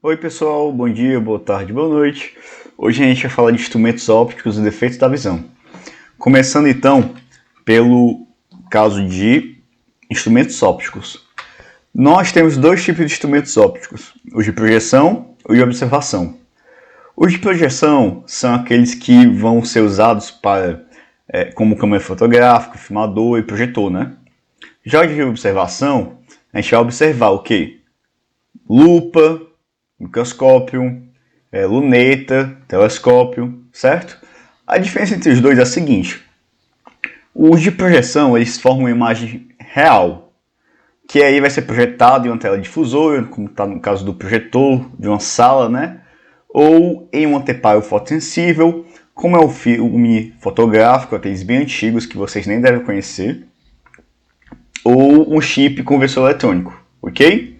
Oi pessoal, bom dia, boa tarde, boa noite. Hoje a gente vai falar de instrumentos ópticos e defeitos da visão. Começando então pelo caso de instrumentos ópticos. Nós temos dois tipos de instrumentos ópticos, os de projeção e de observação. Os de projeção são aqueles que vão ser usados para, como câmera fotográfica, filmador e projetor, né? Já os de observação, a gente vai observar o quê? Lupa, microscópio, luneta, telescópio, certo? A diferença entre os dois é a seguinte: os de projeção eles formam uma imagem real, que aí vai ser projetado em uma tela difusora, como está no caso do projetor de uma sala, né? Ou em um anteparo fotossensível, como é o filme fotográfico, aqueles bem antigos que vocês nem devem conhecer, ou um chip conversor eletrônico, ok?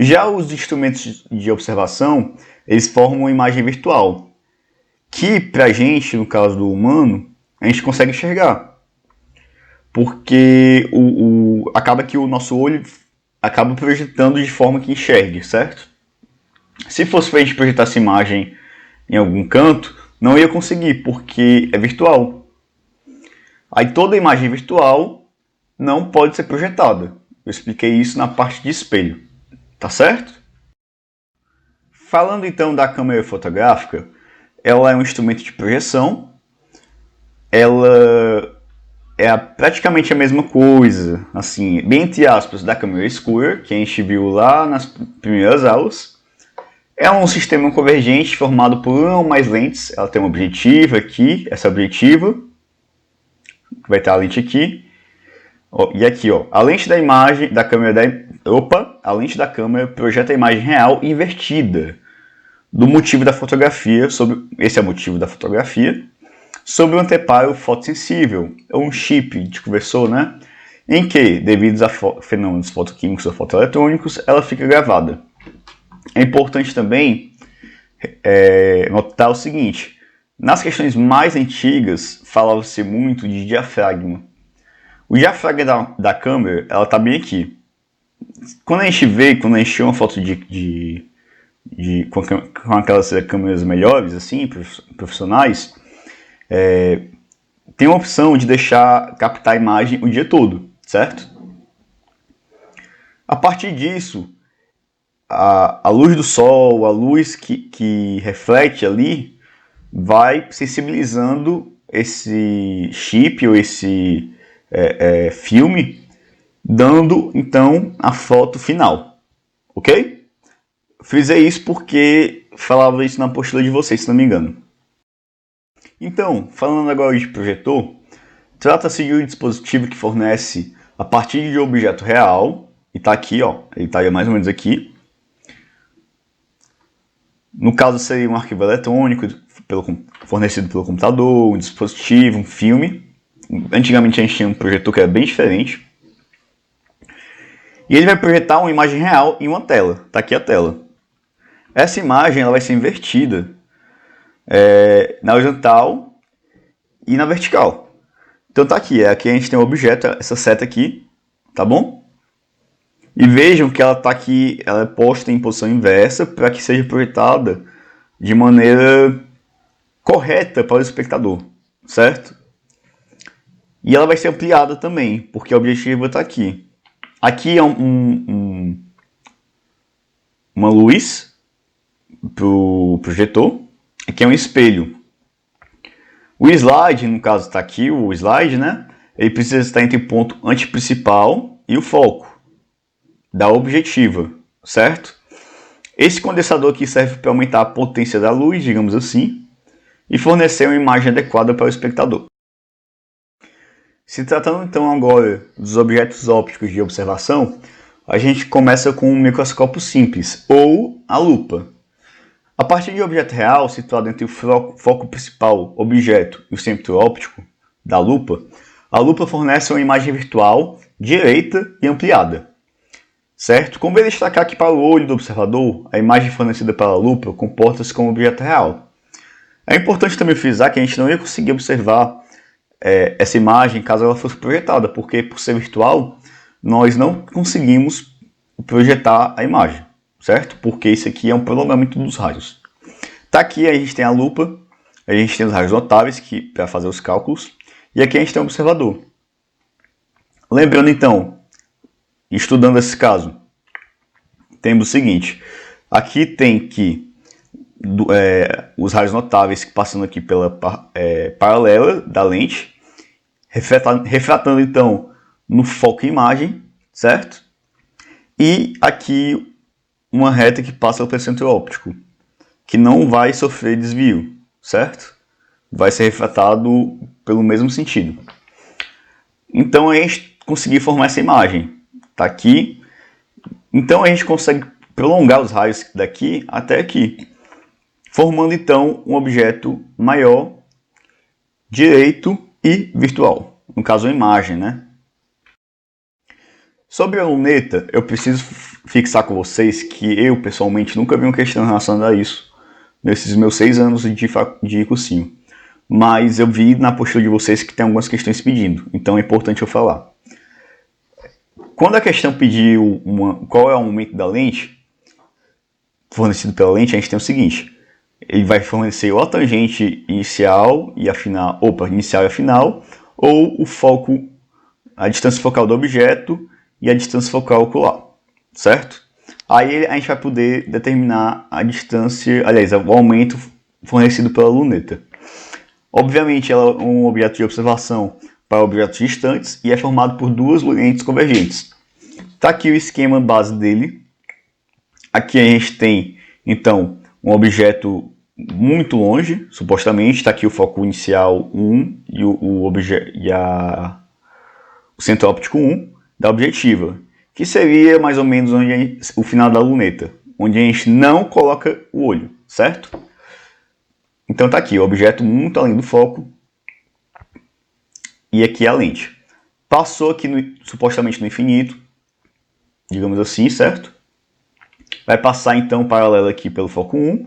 Já os instrumentos de observação, eles formam uma imagem virtual, que pra gente, no caso do humano, a gente consegue enxergar. Porque acaba que o nosso olho acaba projetando de forma que enxergue, certo? Se fosse pra gente projetar essa imagem em algum canto, não ia conseguir, porque é virtual. Aí toda imagem virtual não pode ser projetada. Eu expliquei isso na parte de espelho. Tá certo? Falando então da câmera fotográfica, ela é um instrumento de projeção, ela é praticamente a mesma coisa, assim, bem entre aspas, da câmera escura, que a gente viu lá nas primeiras aulas. É um sistema convergente formado por uma ou mais lentes, ela tem uma objetiva aqui, essa objetiva, vai ter a lente aqui, e aqui, ó, a lente da imagem da câmera a lente da câmera projeta a imagem real invertida do motivo da fotografia, esse é o motivo da fotografia, sobre um anteparo fotossensível, ou um chip de conversor, né? Em que, devido a fenômenos fotoquímicos ou fotoeletrônicos, ela fica gravada. É importante também notar o seguinte: nas questões mais antigas, falava-se muito de diafragma. O diafragma da câmera, ela está bem aqui. Quando a gente tira uma foto com aquelas câmeras melhores, assim, profissionais, tem uma opção de captar a imagem o dia todo, certo? A partir disso, a luz do sol, a luz que reflete ali, vai sensibilizando esse chip ou esse filme, dando então a foto final, ok? Frisei isso porque falava isso na apostila de vocês, se não me engano. Então, falando agora de projetor, trata-se de um dispositivo que fornece a partir de um objeto real, e está aqui, ó, ele estaria mais ou menos aqui. No caso seria um arquivo eletrônico fornecido pelo computador, um dispositivo, um filme. Antigamente a gente tinha um projetor que era bem diferente. E ele vai projetar uma imagem real em uma tela. Está aqui a tela. Essa imagem ela vai ser invertida na horizontal e na vertical. Então tá aqui. Aqui a gente tem um objeto, essa seta aqui. Tá bom? E vejam que ela está aqui, ela é posta em posição inversa para que seja projetada de maneira correta para o espectador. Certo? E ela vai ser ampliada também, porque o objetivo está aqui. Aqui é uma luz para o projetor. Aqui é um espelho. O slide, no caso está aqui, o slide, né? Ele precisa estar entre o ponto antiprincipal e o foco da objetiva, certo? Esse condensador aqui serve para aumentar a potência da luz, digamos assim, e fornecer uma imagem adequada para o espectador. Se tratando então agora dos objetos ópticos de observação, a gente começa com um microscópio simples, ou a lupa. A partir de um objeto real, situado entre o foco principal, objeto, e o centro óptico da lupa, a lupa fornece uma imagem virtual direita e ampliada. Certo? Convém destacar que para o olho do observador, a imagem fornecida pela lupa comporta-se como objeto real. É importante também frisar que a gente não ia conseguir observar essa imagem caso ela fosse projetada, porque por ser virtual, nós não conseguimos projetar a imagem, certo? Porque isso aqui é um prolongamento dos raios. Tá, aqui a gente tem a lupa, a gente tem os raios notáveis para fazer os cálculos, e aqui a gente tem o observador. Lembrando então, estudando esse caso, temos o seguinte, aqui tem que os raios notáveis passando aqui pela paralela da lente, refratando então no foco imagem, certo? E aqui uma reta que passa pelo centro óptico, que não vai sofrer desvio, certo? Vai ser refratado pelo mesmo sentido. Então a gente conseguir formar essa imagem, tá aqui. Então a gente consegue prolongar os raios daqui até aqui, formando então um objeto maior, direito e virtual. No caso, a imagem, né? Sobre a luneta, eu preciso fixar com vocês que eu, pessoalmente, nunca vi uma questão relacionada a isso nesses meus 6 anos de cursinho. Mas eu vi na postura de vocês que tem algumas questões pedindo, então é importante eu falar. Quando a questão pediu qual é o aumento da lente, fornecido pela lente, a gente tem o seguinte. Ele vai fornecer ou a tangente inicial e a final, inicial e a final, ou o foco, a distância focal do objeto e a distância focal ocular, certo? Aí a gente vai poder determinar a distância, aliás, o aumento fornecido pela luneta. Obviamente, ela é um objeto de observação para objetos distantes e é formado por duas lentes convergentes. Está aqui o esquema base dele. Aqui a gente tem, então, um objeto muito longe, supostamente. Está aqui o foco inicial 1 e o centro óptico 1 da objetiva, que seria mais ou menos o final da luneta, onde a gente não coloca o olho, certo? Então está aqui o objeto muito além do foco e aqui a lente. Passou aqui supostamente no infinito, digamos assim, certo? Vai passar então paralelo aqui pelo foco 1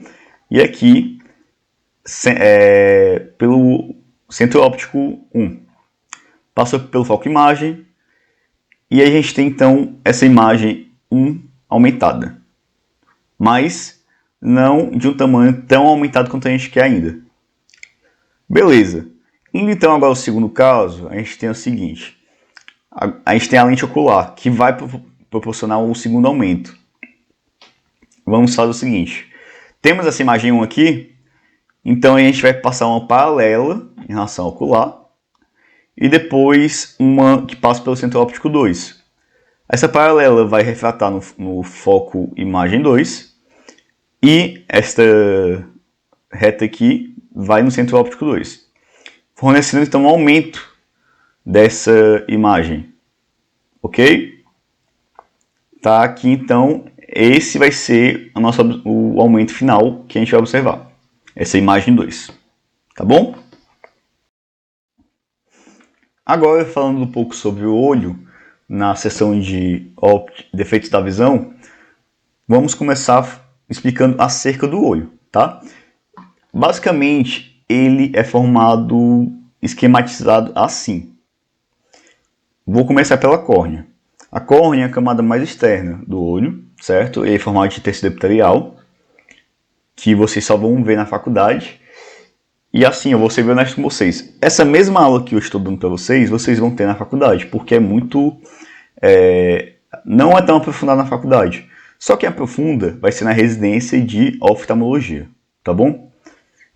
e aqui pelo centro óptico 1. Passou pelo foco imagem e a gente tem então essa imagem 1 aumentada. Mas não de um tamanho tão aumentado quanto a gente quer ainda. Beleza. Indo então agora ao segundo caso, a gente tem o seguinte. A gente tem a lente ocular, que vai proporcionar um segundo aumento. Vamos fazer o seguinte. Temos essa imagem 1 aqui, então a gente vai passar uma paralela em relação ao ocular, e depois uma que passa pelo centro óptico 2. Essa paralela vai refratar no foco imagem 2, e esta reta aqui vai no centro óptico 2, fornecendo então um aumento dessa imagem, ok? Tá aqui então, esse vai ser o aumento final que a gente vai observar, essa imagem 2, tá bom? Agora falando um pouco sobre o olho, na seção de defeitos da visão, vamos começar explicando acerca do olho, tá? Basicamente, ele é formado, esquematizado assim. Vou começar pela córnea. A córnea é a camada mais externa do olho, certo? Ele é formado de tecido epitelial, que vocês só vão ver na faculdade. E assim, eu vou ser bem honesto com vocês. Essa mesma aula que eu estou dando para vocês, vocês vão ter na faculdade, porque é muito... não é tão aprofundado na faculdade. Só que aprofunda vai ser na residência de oftalmologia, tá bom?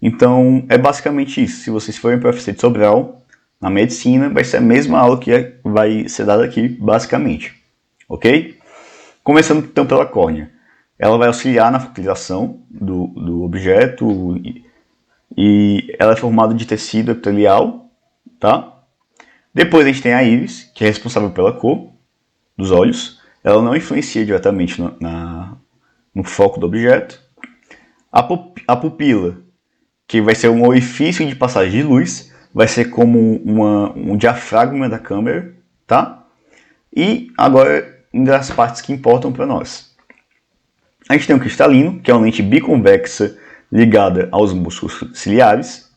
Então, é basicamente isso. Se vocês forem para a UFC de Sobral, na medicina, vai ser a mesma aula que vai ser dada aqui, basicamente. Ok? Começando então pela córnea. Ela vai auxiliar na focalização do objeto e ela é formada de tecido epitelial, tá? Depois a gente tem a íris, que é responsável pela cor dos olhos. Ela não influencia diretamente no foco do objeto. A pupila, que vai ser um orifício de passagem de luz, vai ser como um diafragma da câmera, tá? E agora, uma das partes que importam para nós. A gente tem o cristalino, que é uma lente biconvexa ligada aos músculos ciliares,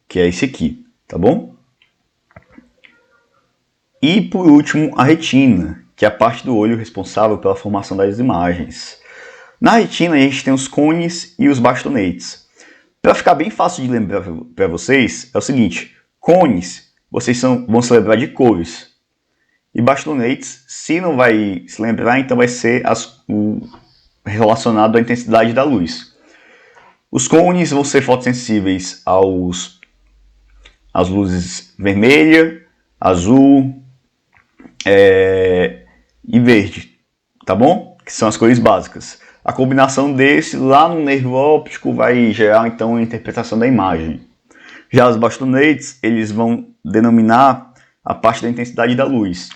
que é esse aqui, tá bom? E por último, a retina, que é a parte do olho responsável pela formação das imagens. Na retina a gente tem os cones e os bastonetes. Para ficar bem fácil de lembrar para vocês, é o seguinte: cones, vocês vão se lembrar de cores. E bastonetes, se não vai se lembrar, então vai ser relacionado à intensidade da luz. Os cones vão ser fotossensíveis às luzes vermelha, azul e verde, tá bom? Que são as cores básicas. A combinação desse lá no nervo óptico vai gerar então a interpretação da imagem. Já os bastonetes, eles vão denominar a parte da intensidade da luz.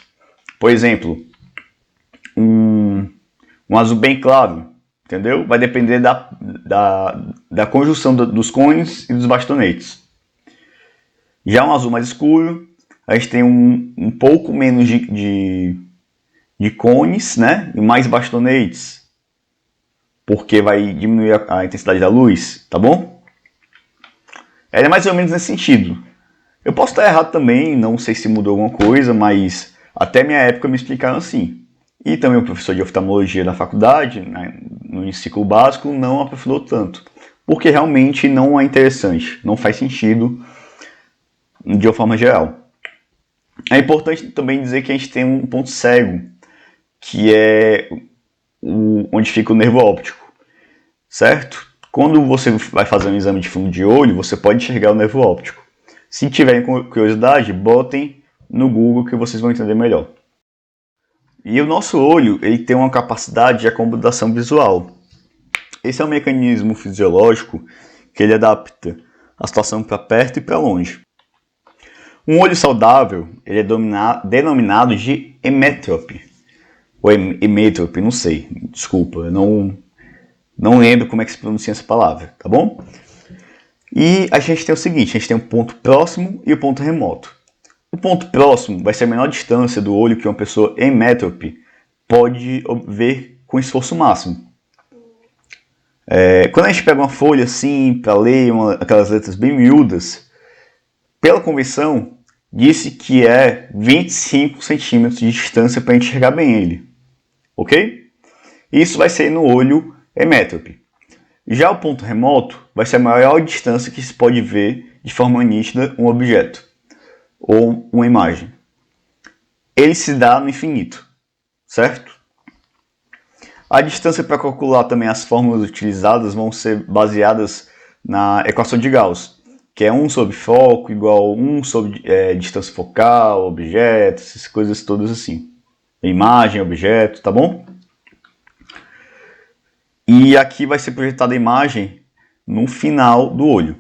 Por exemplo, um azul bem claro, entendeu? Vai depender da conjunção dos cones e dos bastonetes. Já um azul mais escuro, a gente tem um pouco menos de cones, né? E mais bastonetes, porque vai diminuir a intensidade da luz, tá bom? É mais ou menos nesse sentido. Eu posso estar errado também, não sei se mudou alguma coisa, mas até minha época me explicaram assim. E também o professor de oftalmologia da faculdade, né, no ciclo básico, não aprofundou tanto. Porque realmente não é interessante, não faz sentido de uma forma geral. É importante também dizer que a gente tem um ponto cego, que é onde fica o nervo óptico, certo? Quando você vai fazer um exame de fundo de olho, você pode enxergar o nervo óptico. Se tiverem curiosidade, botem no Google que vocês vão entender melhor. E o nosso olho, ele tem uma capacidade de acomodação visual. Esse é um mecanismo fisiológico que ele adapta a situação para perto e para longe. Um olho saudável, ele é denominado de emétrope. Ou emétrope, não sei, desculpa, eu não lembro como é que se pronuncia essa palavra, tá bom? E a gente tem o seguinte, a gente tem um ponto próximo e o ponto remoto. O ponto próximo vai ser a menor distância do olho que uma pessoa emétrope pode ver com esforço máximo. Quando a gente pega uma folha assim para ler aquelas letras bem miúdas, pela convenção, disse que é 25 centímetros de distância para enxergar bem ele. Ok? Isso vai ser no olho emétrope. Já o ponto remoto vai ser a maior distância que se pode ver de forma nítida um objeto ou uma imagem. Ele se dá no infinito, certo? A distância para calcular também as fórmulas utilizadas vão ser baseadas na equação de Gauss, que é 1 sobre foco igual 1 sobre distância focal, objeto, essas coisas todas assim. Imagem, objeto, tá bom? E aqui vai ser projetada a imagem no final do olho.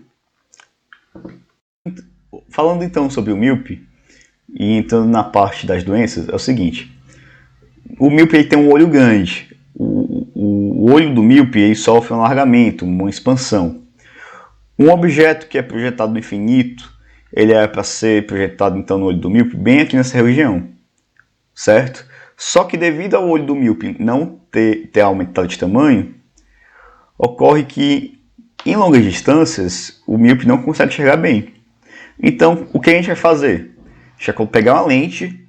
Falando então sobre o míope, e entrando na parte das doenças, é o seguinte. O míope ele tem um olho grande. O olho do míope ele sofre um alargamento, uma expansão. Um objeto que é projetado no infinito, ele é para ser projetado então no olho do míope bem aqui nessa região, certo? Só que devido ao olho do míope não ter aumentado de tamanho, ocorre que em longas distâncias o míope não consegue enxergar bem. Então, o que a gente vai fazer? A gente vai pegar uma lente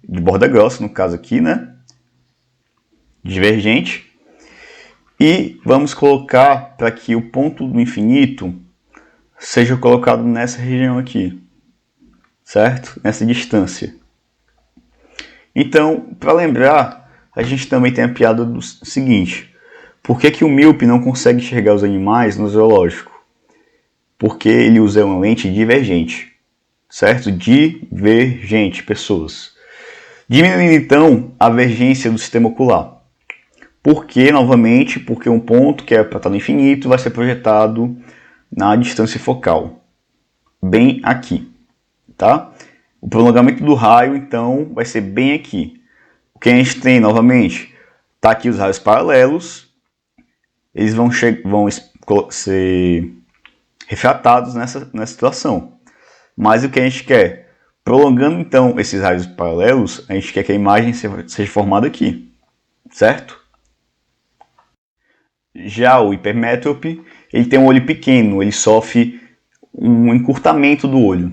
de borda grossa, no caso aqui, né? Divergente. E vamos colocar para que o ponto do infinito seja colocado nessa região aqui, certo? Nessa distância. Então, para lembrar, a gente também tem a piada do seguinte. Por que o míope não consegue enxergar os animais no zoológico? Porque ele usa uma lente divergente, certo? Divergente, pessoas. Diminuindo então a vergência do sistema ocular. Por quê? Novamente, porque um ponto que é para estar no infinito vai ser projetado na distância focal, bem aqui, tá? O prolongamento do raio, então, vai ser bem aqui. O que a gente tem, novamente, tá aqui os raios paralelos, eles vão ser refratados nessa situação. Mas o que a gente quer? Prolongando, então, esses raios paralelos, a gente quer que a imagem seja formada aqui, certo? Já o hipermétrope, ele tem um olho pequeno, ele sofre um encurtamento do olho,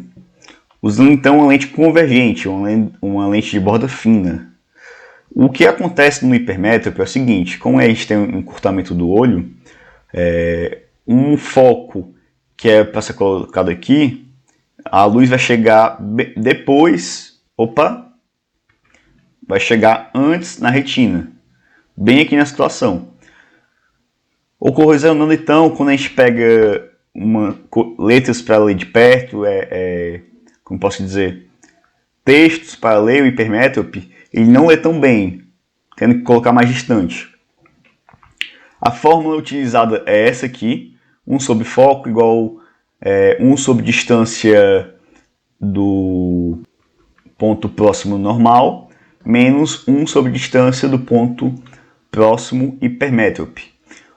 usando então uma lente convergente, uma lente de borda fina. O que acontece no hipermétrope é o seguinte, como a gente tem um encurtamento do olho, um foco que é para ser colocado aqui, a luz vai chegar depois, vai chegar antes na retina, bem aqui na situação. Ocorrendo então, quando a gente pega letras para ler de perto, como posso dizer, textos para ler o hipermétrope, ele não lê tão bem, tendo que colocar mais distante. A fórmula utilizada é essa aqui, 1 sobre foco igual 1 sobre distância do ponto próximo normal, menos 1 sobre distância do ponto próximo hipermétrope.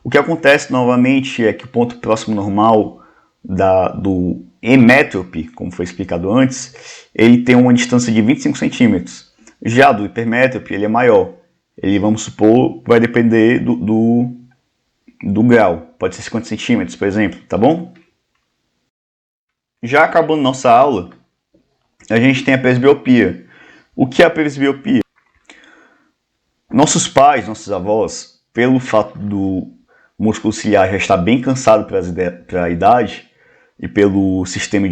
O que acontece novamente é que o ponto próximo normal do emétrope, como foi explicado antes, ele tem uma distância de 25 centímetros. Já do hipermétrope, ele é maior. Ele, vamos supor, vai depender do grau. Pode ser 50 centímetros, por exemplo, tá bom? Já acabando nossa aula, a gente tem a presbiopia. O que é a presbiopia? Nossos pais, nossos avós, pelo fato do músculo ciliar já estar bem cansado para a idade e pelo sistema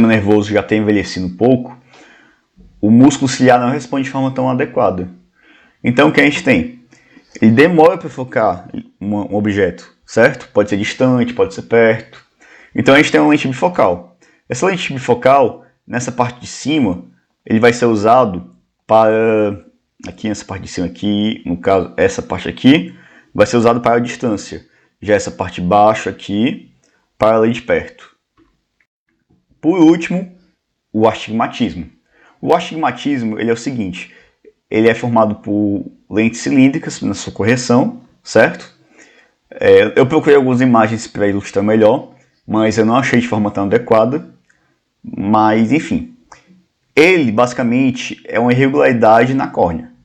nervoso já ter envelhecido um pouco, o músculo ciliar não responde de forma tão adequada. Então o que a gente tem? Ele demora para focar um objeto, certo? Pode ser distante, pode ser perto. Então a gente tem uma lente bifocal. Essa lente bifocal, nessa parte de cima, ele vai ser usado para... Aqui nessa parte de cima, aqui, no caso, essa parte aqui, vai ser usado para a distância. Já essa parte de baixo aqui, para a ler de perto. Por último, o astigmatismo. O astigmatismo ele é o seguinte, ele é formado por lentes cilíndricas na sua correção, certo? Eu procurei algumas imagens para ilustrar melhor, mas eu não achei de forma tão adequada. Mas, enfim, ele basicamente é uma irregularidade na córnea.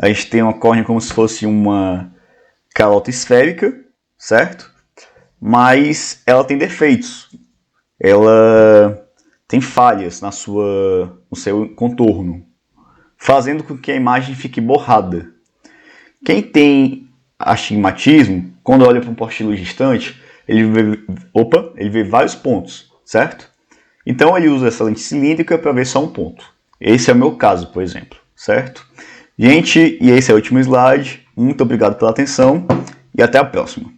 A gente tem uma córnea como se fosse uma calota esférica, certo? Mas ela tem defeitos. Ela tem falhas no seu contorno, fazendo com que a imagem fique borrada. Quem tem astigmatismo, quando olha para um poste de luz distante, ele vê vários pontos, certo? Então ele usa essa lente cilíndrica para ver só um ponto. Esse é o meu caso, por exemplo, certo? Gente, e esse é o último slide. Muito obrigado pela atenção e até a próxima.